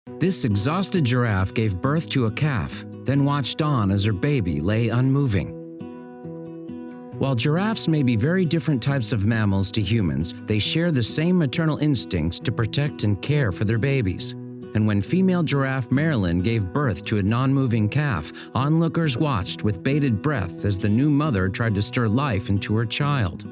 This exhausted giraffe gave birth to a calf, then watched on as her baby lay unmoving. While giraffes may be very different types of mammals to humans, they share the same maternal instincts to protect and care for their babies. And when female giraffe Marilyn gave birth to a non-moving calf, onlookers watched with bated breath as the new mother tried to stir life into her child.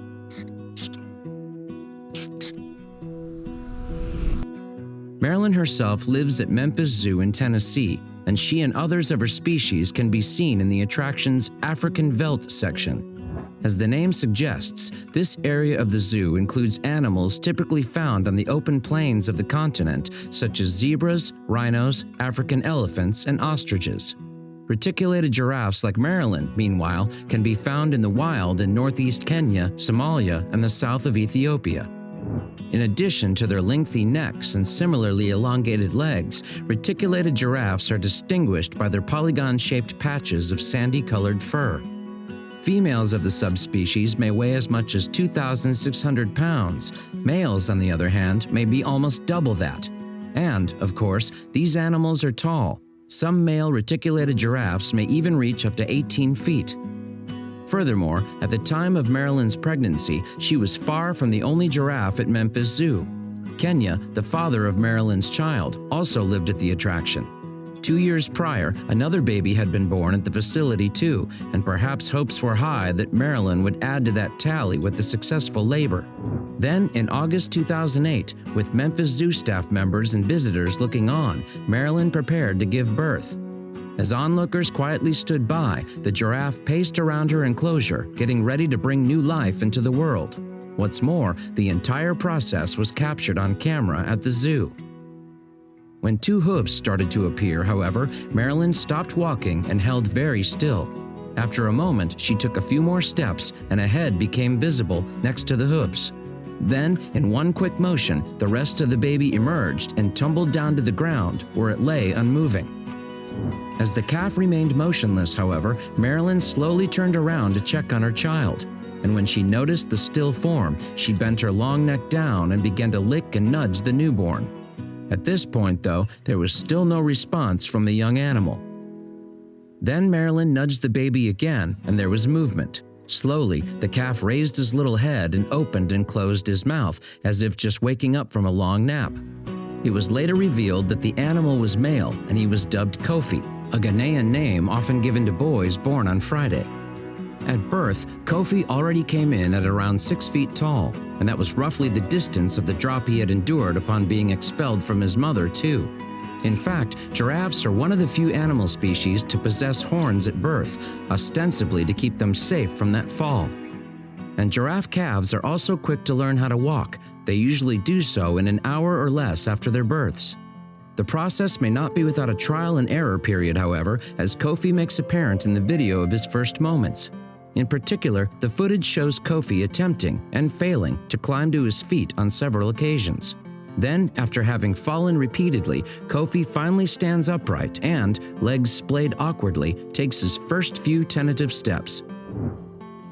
Marilyn herself lives at Memphis Zoo in Tennessee, and she and others of her species can be seen in the attraction's African Veldt section. As the name suggests, this area of the zoo includes animals typically found on the open plains of the continent, such as zebras, rhinos, African elephants, and ostriches. Reticulated giraffes like Marilyn, meanwhile, can be found in the wild in northeast Kenya, Somalia, and the south of Ethiopia. In addition to their lengthy necks and similarly elongated legs, reticulated giraffes are distinguished by their polygon-shaped patches of sandy-colored fur. Females of the subspecies may weigh as much as 2,600 pounds. Males, on the other hand, may be almost double that. And, of course, these animals are tall. Some male reticulated giraffes may even reach up to 18 feet. Furthermore, at the time of Marilyn's pregnancy, she was far from the only giraffe at Memphis Zoo. Kenya, the father of Marilyn's child, also lived at the attraction. 2 years prior, another baby had been born at the facility too, and perhaps hopes were high that Marilyn would add to that tally with the successful labor. Then, in August 2008, with Memphis Zoo staff members and visitors looking on, Marilyn prepared to give birth. As onlookers quietly stood by, the giraffe paced around her enclosure, getting ready to bring new life into the world. What's more, the entire process was captured on camera at the zoo. When two hooves started to appear, however, Marilyn stopped walking and held very still. After a moment, she took a few more steps and a head became visible next to the hooves. Then, in one quick motion, the rest of the baby emerged and tumbled down to the ground, where it lay unmoving. As the calf remained motionless, however, Marilyn slowly turned around to check on her child. And when she noticed the still form, she bent her long neck down and began to lick and nudge the newborn. At this point, though, there was still no response from the young animal. Then Marilyn nudged the baby again, and there was movement. Slowly, the calf raised his little head and opened and closed his mouth, as if just waking up from a long nap. It was later revealed that the animal was male, and he was dubbed Kofi, a Ghanaian name often given to boys born on Friday. At birth, Kofi already came in at around 6 feet tall, and that was roughly the distance of the drop he had endured upon being expelled from his mother, too. In fact, giraffes are one of the few animal species to possess horns at birth, ostensibly to keep them safe from that fall. And giraffe calves are also quick to learn how to walk. They usually do so in an hour or less after their births. The process may not be without a trial and error period, however, as Kofi makes apparent in the video of his first moments. In particular, the footage shows Kofi attempting and failing to climb to his feet on several occasions. Then, after having fallen repeatedly, Kofi finally stands upright and, legs splayed awkwardly, takes his first few tentative steps.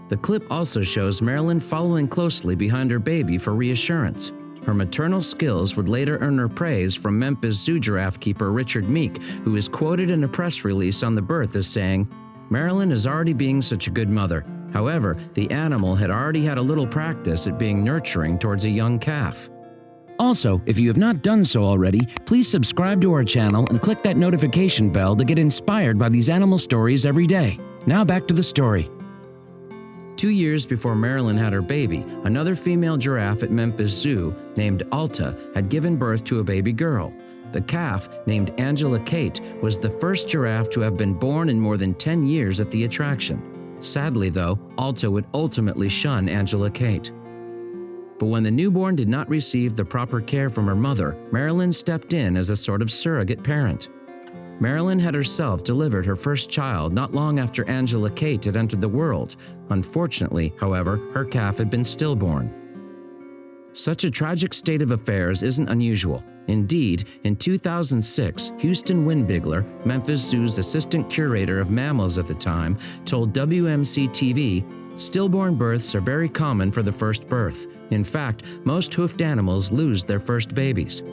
The clip also shows Marilyn following closely behind her baby for reassurance. Her maternal skills would later earn her praise from Memphis Zoo giraffe keeper Richard Meek, who is quoted in a press release on the birth as saying, "Marilyn is already being such a good mother. However, the animal had already had a little practice at being nurturing towards a young calf." Also, if you have not done so already, please subscribe to our channel and click that notification bell to get inspired by these animal stories every day. Now back to the story. 2 years before Marilyn had her baby, another female giraffe at Memphis Zoo, named Alta, had given birth to a baby girl. The calf, named Angela Kate, was the first giraffe to have been born in more than 10 years at the attraction. Sadly, though, Alta would ultimately shun Angela Kate. But when the newborn did not receive the proper care from her mother, Marilyn stepped in as a sort of surrogate parent. Marilyn had herself delivered her first child not long after Angela Kate had entered the world. Unfortunately, however, her calf had been stillborn. Such a tragic state of affairs isn't unusual. Indeed, in 2006, Houston Winbigler, Memphis Zoo's assistant curator of mammals at the time, told WMC-TV, "Stillborn births are very common for the first birth. In fact, most hoofed animals lose their first babies."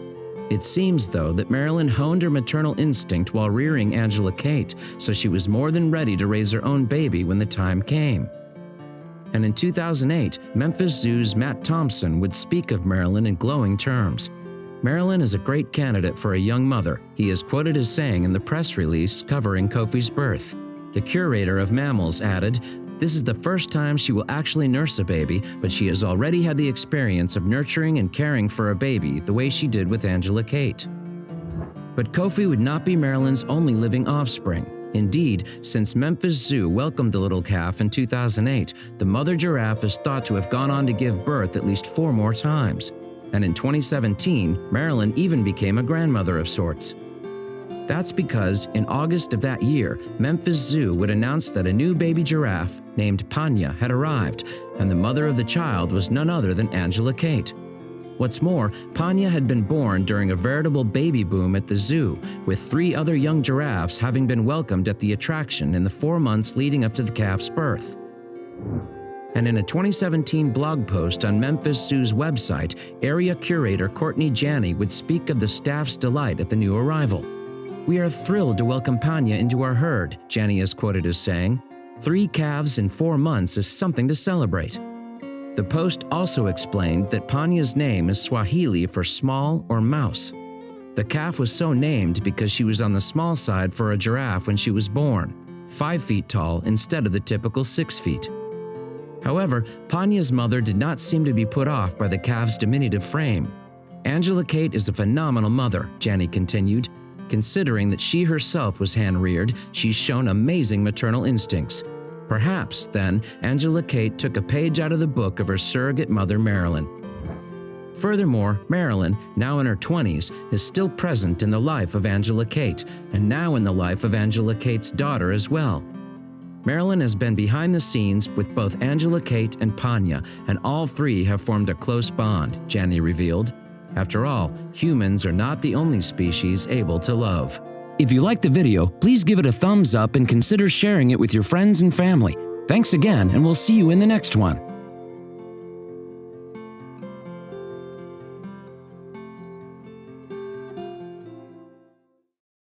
It seems, though, that Marilyn honed her maternal instinct while rearing Angela Kate, so she was more than ready to raise her own baby when the time came. And in 2008, Memphis Zoo's Matt Thompson would speak of Marilyn in glowing terms. Marilyn is a great candidate for a young mother, he is quoted as saying in the press release covering Kofi's birth. The curator of mammals added, "This is the first time she will actually nurse a baby, but she has already had the experience of nurturing and caring for a baby the way she did with Angela Kate." But Kofi would not be Marilyn's only living offspring. Indeed, since Memphis Zoo welcomed the little calf in 2008, the mother giraffe is thought to have gone on to give birth at least 4 more times. And in 2017, Marilyn even became a grandmother of sorts. That's because in August of that year, Memphis Zoo would announce that a new baby giraffe named Panya had arrived, and the mother of the child was none other than Angela Kate. What's more, Panya had been born during a veritable baby boom at the zoo, with 3 other young giraffes having been welcomed at the attraction in the 4 months leading up to the calf's birth. And in a 2017 blog post on Memphis Zoo's website, area curator Courtney Janney would speak of the staff's delight at the new arrival. "We are thrilled to welcome Panya into our herd," Janney is quoted as saying. 3 calves in 4 months is something to celebrate. The post also explained that Panya's name is Swahili for small or mouse. The calf was so named because she was on the small side for a giraffe when she was born, 5 feet tall instead of the typical 6 feet. However, Panya's mother did not seem to be put off by the calf's diminutive frame. "Angela Kate is a phenomenal mother," Janney continued. "Considering that she herself was hand-reared, she's shown amazing maternal instincts. Perhaps, then, Angela Kate took a page out of the book of her surrogate mother, Marilyn." Furthermore, Marilyn, now in her 20s, is still present in the life of Angela Kate, and now in the life of Angela Kate's daughter as well. Marilyn has been behind the scenes with both Angela Kate and Panya, and all 3 have formed a close bond, Janney revealed. After all, humans are not the only species able to love. If you liked the video, please give it a thumbs up and consider sharing it with your friends and family. Thanks again, and we'll see you in the next one.